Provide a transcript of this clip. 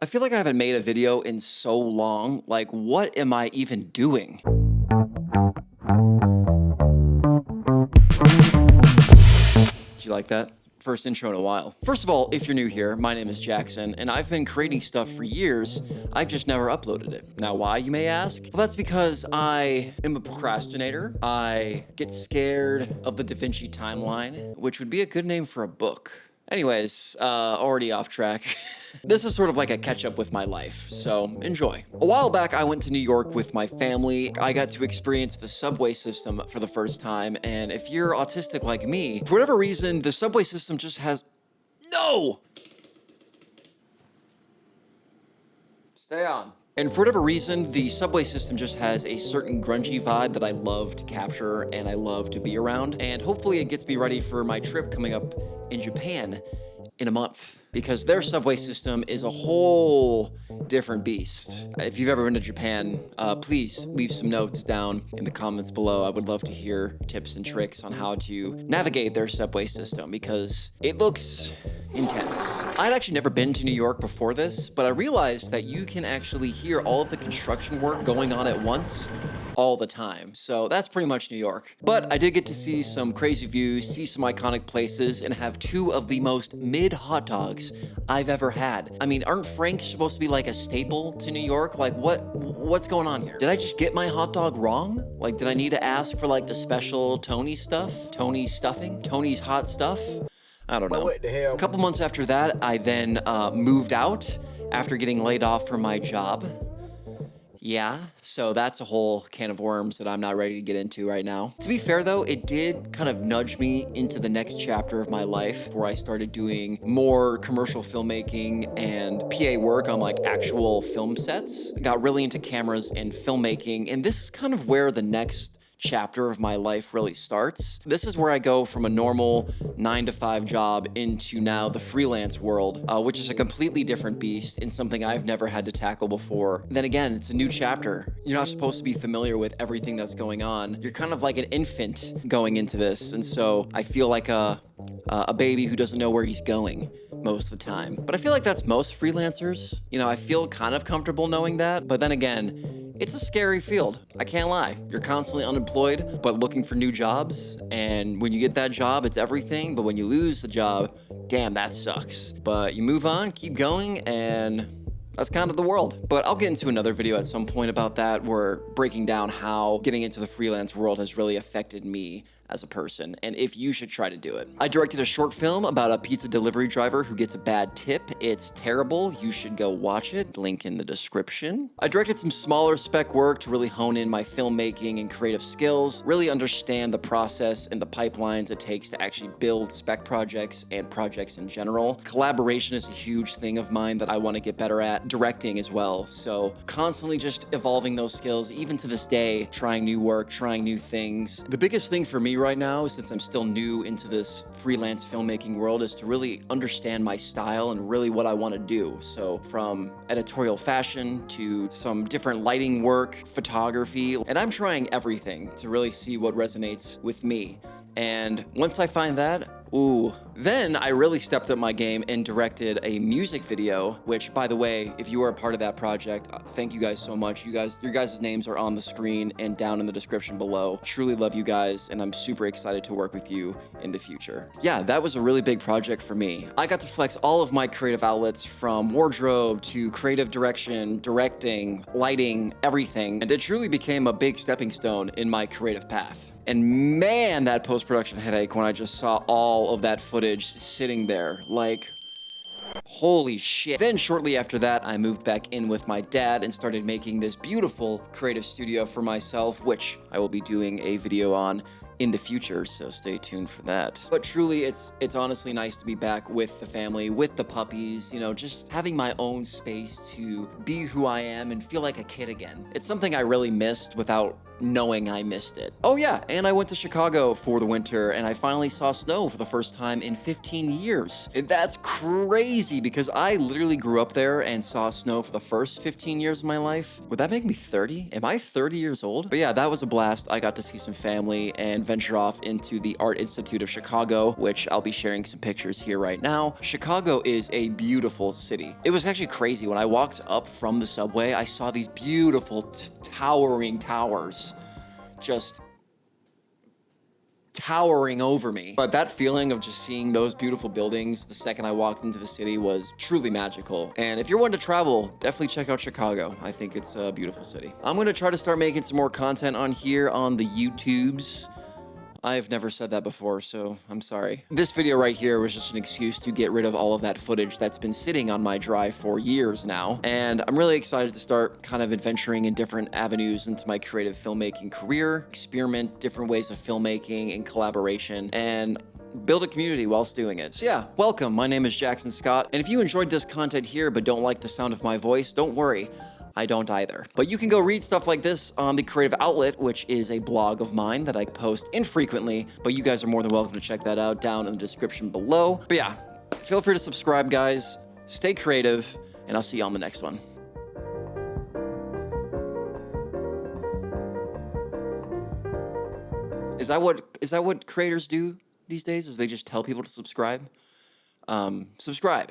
I feel like I haven't made a video in so long. Like, what am I even doing? Did you like that? First intro in a while. First of all, if you're new here, my name is Jackson, and I've been creating stuff for years. I've just never uploaded it. Now, why, you may ask? Well, that's because I am a procrastinator. I get scared of the Da Vinci timeline, which would be a good name for a book. Anyways, already off track. This is sort of like a catch up with my life, so enjoy. A while back, I went to New York with my family. I got to experience the subway system for the first time, and if you're autistic like me, for whatever reason, the subway system just has... No! Stay on. And for whatever reason, the subway system just has a certain grungy vibe that I love to capture and I love to be around. And hopefully it gets me ready for my trip coming up in Japan in a month, because their subway system is a whole different beast. If you've ever been to Japan, please leave some notes down in the comments below. I would love to hear tips and tricks on how to navigate their subway system, because it looks intense. I'd actually never been to New York before this, but I realized that you can actually hear all of the construction work going on at once all the time. So that's pretty much New York. But I did get to see some crazy views, see some iconic places, and have two of the most mid hot dogs I've ever had. I mean, aren't Franks supposed to be like a staple to New York? Like, what's going on here? Did I just get my hot dog wrong? Like, did I need to ask for like the special Tony stuff? Tony's stuffing? Tony's hot stuff? I don't know. What the hell? A couple months after that, I then moved out after getting laid off from my job. Yeah, so that's a whole can of worms that I'm not ready to get into right now. To be fair though, it did kind of nudge me into the next chapter of my life, where I started doing more commercial filmmaking and PA work on like actual film sets. I got really into cameras and filmmaking, and this is kind of where the next chapter of my life really starts. This is where I go from a normal 9-to-5 job into now the freelance world, which is a completely different beast and something I've never had to tackle before. Then again, it's a new chapter. You're not supposed to be familiar with everything that's going on. You're kind of like an infant going into this, and so I feel like a baby who doesn't know where he's going most of the time. But I feel like that's most freelancers. You know, I feel kind of comfortable knowing that, but then again, it's a scary field. I can't lie. You're constantly unemployed, but looking for new jobs. And when you get that job, it's everything. But when you lose the job, damn, that sucks. But you move on, keep going, and that's kind of the world. But I'll get into another video at some point about that, where breaking down how getting into the freelance world has really affected me as a person, and if you should try to do it. I directed a short film about a pizza delivery driver who gets a bad tip. It's terrible. You should go watch it. Link in the description. I directed some smaller spec work to really hone in my filmmaking and creative skills, really understand the process and the pipelines it takes to actually build spec projects and projects in general. Collaboration is a huge thing of mine that I want to get better at. Directing as well. So constantly just evolving those skills, even to this day, trying new work, trying new things. The biggest thing for me right now, since I'm still new into this freelance filmmaking world, is to really understand my style and really what I want to do. So from editorial fashion to some different lighting work, photography, and I'm trying everything to really see what resonates with me. And once I find that, ooh, then I really stepped up my game and directed a music video, which, by the way, if you are a part of that project, thank you guys so much. Your guys' names are on the screen and down in the description below. Truly love you guys, and I'm super excited to work with you in the future. Yeah, that was a really big project for me. I got to flex all of my creative outlets, from wardrobe to creative direction, directing, lighting, everything, and it truly became a big stepping stone in my creative path. And man, that post-production headache when I just saw all of that footage sitting there, like, holy shit. Then shortly after that, I moved back in with my dad and started making this beautiful creative studio for myself, which I will be doing a video on in the future, so stay tuned for that. But truly, it's honestly nice to be back with the family, with the puppies, you know, just having my own space to be who I am and feel like a kid again. It's something I really missed without knowing I missed it. Oh yeah, and I went to Chicago for the winter and I finally saw snow for the first time in 15 years. And that's crazy because I literally grew up there and saw snow for the first 15 years of my life. Would that make me 30? Am I 30 years old? But yeah, that was a blast. I got to see some family and venture off into the Art Institute of Chicago, which I'll be sharing some pictures here right now. Chicago is a beautiful city. It was actually crazy. When I walked up from the subway, I saw these beautiful towering towers just towering over me. But that feeling of just seeing those beautiful buildings the second I walked into the city was truly magical. And if you're wanting to travel, definitely check out Chicago. I think it's a beautiful city. I'm gonna try to start making some more content on here on the YouTubes. I've never said that before, so I'm sorry. This video right here was just an excuse to get rid of all of that footage that's been sitting on my drive for years now. And I'm really excited to start kind of adventuring in different avenues into my creative filmmaking career, experiment different ways of filmmaking and collaboration, and build a community whilst doing it. So yeah, welcome. My name is Jackson Scott. And if you enjoyed this content here but don't like the sound of my voice, don't worry. I don't either. But you can go read stuff like this on The Creative Outlet, which is a blog of mine that I post infrequently, but you guys are more than welcome to check that out down in the description below. But yeah, feel free to subscribe, guys. Stay creative, and I'll see you on the next one. Is that what creators do these days? Is they just tell people to subscribe? Subscribe.